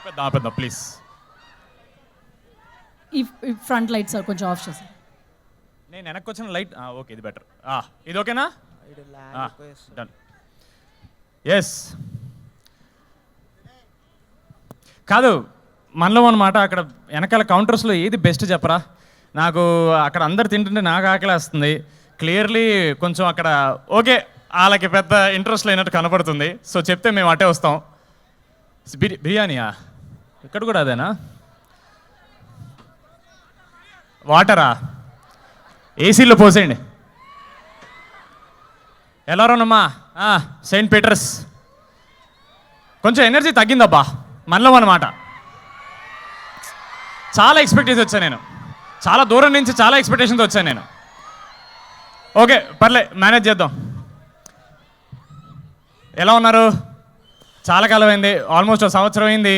ఆపేద్దాం ఆపేద్దాం ప్లీజ్. ఈ ఫ్రంట్ లైట్స్ కొంచెం ఆఫ్ చేసి. నేను వెనక్కి వచ్చిన లైట్ ఓకే, ఇది బెటర్. ఇది ఓకేనా? డన్. ఎస్ కాదు మనలో అన్నమాట. అక్కడ వెనకాల కౌంటర్స్లో ఏది బెస్ట్ చెప్పరా నాకు? అక్కడ అందరు తింటుంటే నాకు ఆకలేస్తుంది క్లియర్లీ. కొంచెం అక్కడ ఓకే వాళ్ళకి పెద్ద ఇంట్రెస్ట్ లేనట్టు కనపడుతుంది. సో చెప్తే మేము అటే వస్తాం. బిర్యానీయా? ఇక్కడ కూడా అదేనా? వాటరా? ఏసీలో పోసేయండి. ఎలారోనమ్మా? Saint Peter's. కొంచెం ఎనర్జీ తగ్గిందబ్బా మనలో అన్నమాట. చాలా ఎక్స్పెక్టేషన్ వచ్చాను నేను, చాలా దూరం నుంచి చాలా ఎక్స్పెక్టేషన్తో వచ్చాను నేను. ఓకే పర్లే, మేనేజ్ చేద్దాం. ఎలా ఉన్నారు? చాలా కాలం అయింది, ఆల్మోస్ట్ 1 సంవత్సరం అయింది.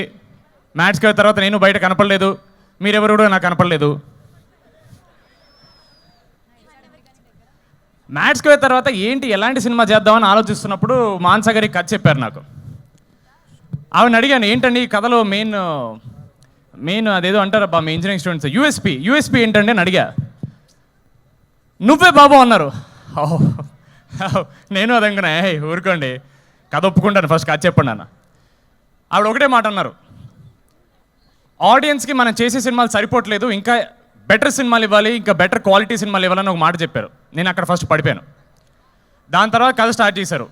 మ్యాచ్కి అయిన తర్వాత నేను బయట కనపడలేదు, మీరెవరు కూడా నాకు కనపడలేదు. మ్యాచ్కి అయిన తర్వాత ఏంటి ఎలాంటి సినిమా చేద్దామని ఆలోచిస్తున్నప్పుడు మాన్సా గారికి కథ చెప్పారు నాకు. ఆవిడని అడిగాను ఏంటండి ఈ కథలో మెయిన్ అదేదో అంటారబ్బా మీ ఇంజనీరింగ్ స్టూడెంట్స్ యూఎస్పీ ఏంటండి అని అడిగా. నువ్వే బాబు అన్నారు. నేను అదనుకున్నా ఊరుకోండి కథ ఒప్పుకుంటాను, ఫస్ట్ కథ చెప్పండి అన్న. ఆవిడ ఒకటే మాట అన్నారు, ఆడియన్స్కి మనం చేసే సినిమాలు సరిపోవట్లేదు, ఇంకా బెటర్ సినిమాలు ఇవ్వాలి, ఇంకా బెటర్ క్వాలిటీ సినిమాలు ఇవ్వాలని ఒక మాట చెప్పారు. నేను అక్కడ ఫస్ట్ పడిపోయాను. దాని తర్వాత కథ స్టార్ట్ చేశారు.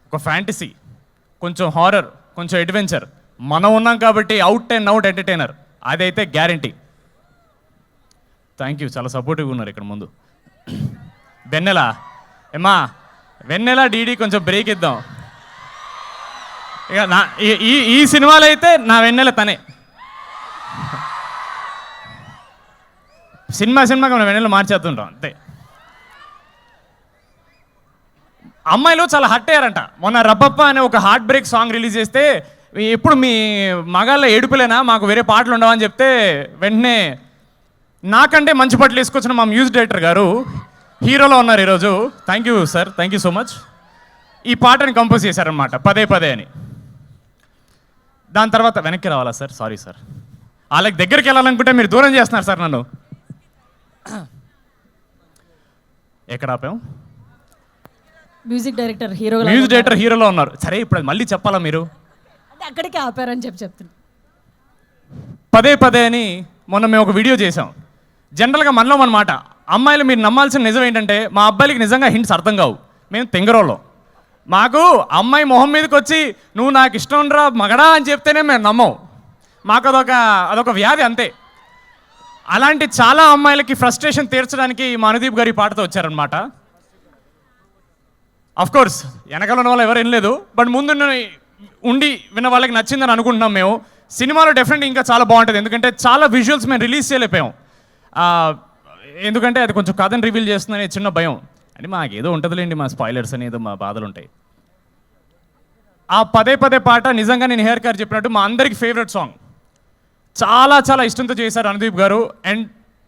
ఒక ఫ్యాంటసీ, కొంచెం హారర్, కొంచెం అడ్వెంచర్. మనం ఉన్నాం కాబట్టి అవుట్ అండ్ అవుట్ ఎంటర్టైనర్, అదైతే గ్యారంటీ. థ్యాంక్ యూ, చాలా సపోర్టివ్గా ఉన్నారు ఇక్కడ ముందు. వెన్నెల ఏమా, వెన్నెల డీడీ కొంచెం బ్రేక్ ఇద్దాం. ఇక నా ఈ సినిమాలో అయితే నా వెన్నెల తనే. సినిమాకి మనం వెన్నెల మార్చేస్తుంటాం అంతే. అమ్మాయిలు చాలా హర్ట్ అయ్యారంట. మొన్న రబ్బప్ప అనే ఒక హార్ట్ బ్రేక్ సాంగ్ రిలీజ్ చేస్తే ఎప్పుడు మీ మగాళ్ళ ఏడుపులేనా, మాకు వేరే పాటలు ఉండవని చెప్తే వెంటనే నాకంటే మంచి పాటలు వేసుకొచ్చిన మా మ్యూజిక్ డైరెక్టర్ గారు హీరోలో ఉన్నారు ఈరోజు. Thank you sir, thank you so much. ఈ పాటని కంపోజ్ చేశారనమాట పదే పదే అని. దాని తర్వాత వెనక్కి రావాలా సార్? సారీ సార్, వాళ్ళకి దగ్గరికి వెళ్ళాలనుకుంటే మీరు దూరం చేస్తున్నారు సార్ నన్ను. ఎక్కడ ఆపాం? మ్యూజిక్ డైరెక్టర్ హీరోలో ఉన్నారు. సరే ఇప్పుడు మళ్ళీ చెప్పాలా మీరు? అక్కడికి ఆపారని చెప్తున్నా. పదే పదే అని మొన్న మేము ఒక వీడియో చేసాం. జనరల్గా మనలో అన్నమాట, అమ్మాయిలు మీరు నమ్మాల్సిన నిజం ఏంటంటే మా అబ్బాయిలకి నిజంగా హింట్స్ అర్థం కావు. మేము తెంగరోళ్ళం. మాకు అమ్మాయి మొహం మీదకి వచ్చి నువ్వు నాకు ఇష్టం రా మగడా అని చెప్తేనే మేము నమ్మం. మాకు అదొక వ్యాధి అంతే. అలాంటి చాలా అమ్మాయిలకి ఫ్రస్ట్రేషన్ తీర్చడానికి మా అనుదీప్ గారి పాటతో వచ్చారనమాట. అఫ్ కోర్స్ వెనకాల ఉన్న వాళ్ళు ఎవరు వినలేదు, బట్ ముందు ఉండి విన్న వాళ్ళకి నచ్చిందని అనుకుంటున్నాం మేము. సినిమాలో డెఫినెట్గా ఇంకా చాలా బాగుంటుంది, ఎందుకంటే చాలా విజువల్స్ మేము రిలీజ్ చేయలేకపోయాం. ఎందుకంటే అది కొంచెం కథను రివీల్ చేస్తుందని చిన్న భయం. అని మాకేదో ఉంటుందిలేండి, మా స్పాయిలర్స్ అని ఏదో మా బాధలు ఉంటాయి. ఆ పదే పదే పాట నిజంగా నేను హెయిర్ గారు చెప్పినట్టు మా అందరికి ఫేవరెట్ సాంగ్. చాలా చాలా ఇష్టంతో చేశారు అనుదీప్ గారు. అండ్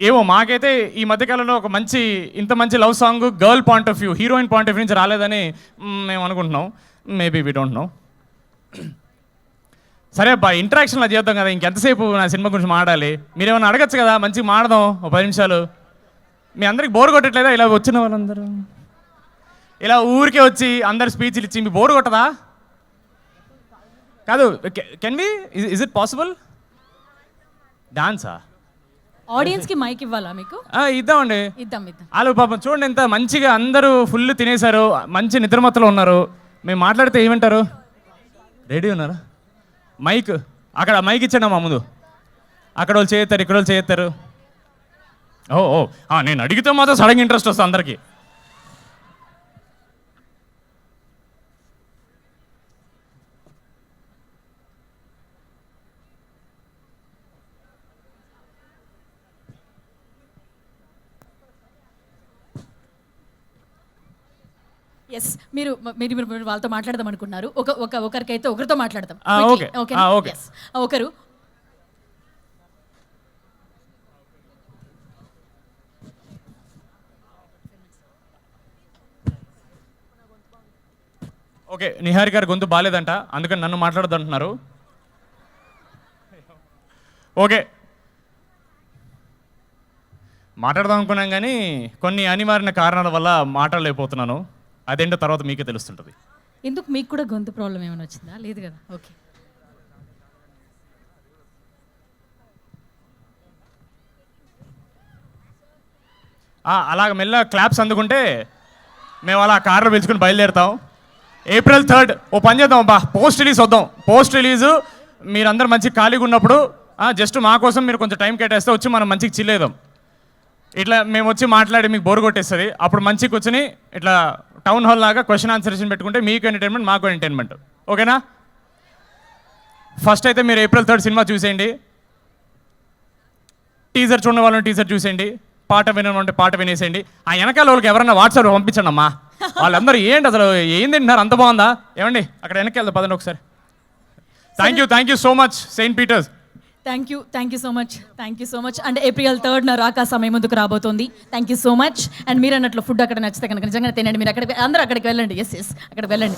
ఏమో మాకైతే ఈ మధ్యకాలంలో ఒక ఇంత మంచి love song girl point of view, heroine point of view నుంచి రాలేదని మేము అనుకుంటున్నాం. Maybe we don't know. సరే అబ్బా, ఇంటరాక్షన్లో చేద్దాం కదా, ఇంకెంతసేపు నా సినిమా గురించి మాట్లాడాలి? మీరేమన్నా అడగచ్చు కదా, మంచిగా మాడదాం ఒక 10 నిమిషాలు. మీ అందరికి బోర్ కొట్టట్లేదా? ఇలా వచ్చిన వాళ్ళందరూ ఇలా ఊరికే వచ్చి అందరు స్పీచ్లు ఇచ్చి మీ బోర్ కొట్టదా? కాదు, can we, is it possible? డాన్సా? ఆడియన్స్ కి మైక్ ఇవ్వాలా మీకు? ఇద్దామండి, ఇద్దాం. వాళ్ళు పాపం చూడండి ఎంత మంచిగా అందరూ ఫుల్ తినేశారు, మంచి నిద్రమత్తలో ఉన్నారు. మేము మాట్లాడితే ఏమంటారు? రెడీ ఉన్నారా? మైక్ అక్కడ మైక్ ఇచ్చాను మా ముందు. అక్కడ వాళ్ళు చేస్తారు, ఇక్కడ వాళ్ళు చేస్తారు. నేను అడిగితే మాత్రం సడన్గా ఇంట్రెస్ట్ వస్తుంది అందరికీ. ఎస్, మీరు వాళ్ళతో మాట్లాడదాం అనుకున్నారు. ఒకరికైతే ఒకరితో మాట్లాడదాం. ఓకే. ఒకరు ఓకే, నిహారి గారి గొంతు బాగాలేదంట, అందుకని నన్ను మాట్లాడద్దు అంటున్నారు. ఓకే, మాట్లాడదాం అనుకున్నాం కానీ కొన్ని అనివార్య కారణాల వల్ల మాట్లాడలేకపోతున్నాను. అదేంటో తర్వాత మీకే తెలుస్తుంటుంది. ఎందుకు మీకు కూడా గొంతు ప్రాబ్లం ఏమైనా వచ్చిందా? లేదు కదా, ఓకే. అలాగ మెల్ల క్లాప్స్ అందుకుంటే మేము అలా కార్లో పిలుచుకుని బయలుదేరుతాం. April 3rd ఓ పని చేద్దాం బా, పోస్ట్ రిలీజ్ వద్దాం. పోస్ట్ రిలీజు మీరందరూ మంచి ఖాళీగా ఉన్నప్పుడు జస్ట్ మా కోసం మీరు కొంచెం టైం కేటాయిస్తే వచ్చి మనం మంచిగా చిల్లేదాం. ఇట్లా మేము వచ్చి మాట్లాడి మీకు బోర్ కొట్టేస్తుంది. అప్పుడు మంచిగా కూర్చొని ఇట్లా టౌన్ హాల్ లాగా క్వశ్చన్ ఆన్సర్ సెషన్ పెట్టుకుంటే మీకు ఎంటర్టైన్మెంట్, మాకు ఎంటర్టైన్మెంట్. ఓకేనా? ఫస్ట్ అయితే మీరు April 3rd సినిమా చూసేయండి. టీజర్ చూడని వాళ్ళని టీజర్ చూసేయండి, పాట వినంటే పాట వినేసేయండి. ఆ వెనకాల వాళ్ళకి ఎవరన్నా వాట్సాప్ పంపించండి అమ్మా. వాళ్ళందరూ ఏంటి అసలు ఏం తింటున్నారు, అంత బాగుందా? ఏమండి అక్కడ వెనక్కి వెళ్దాం పదండి ఒకసారి. Thank you so much Saint Peter's. Thank you so much. And April 3rd రాకా సమయం ముందుకు రాబోతోంది. Thank you so much. And మీరు అన్నట్లు ఫుడ్ అక్కడ నచ్చితే కనుక నిజంగా తినండి. మీరు అక్కడికి అందరూ అక్కడికి వెళ్ళండి. ఎస్ అక్కడికి వెళ్ళండి.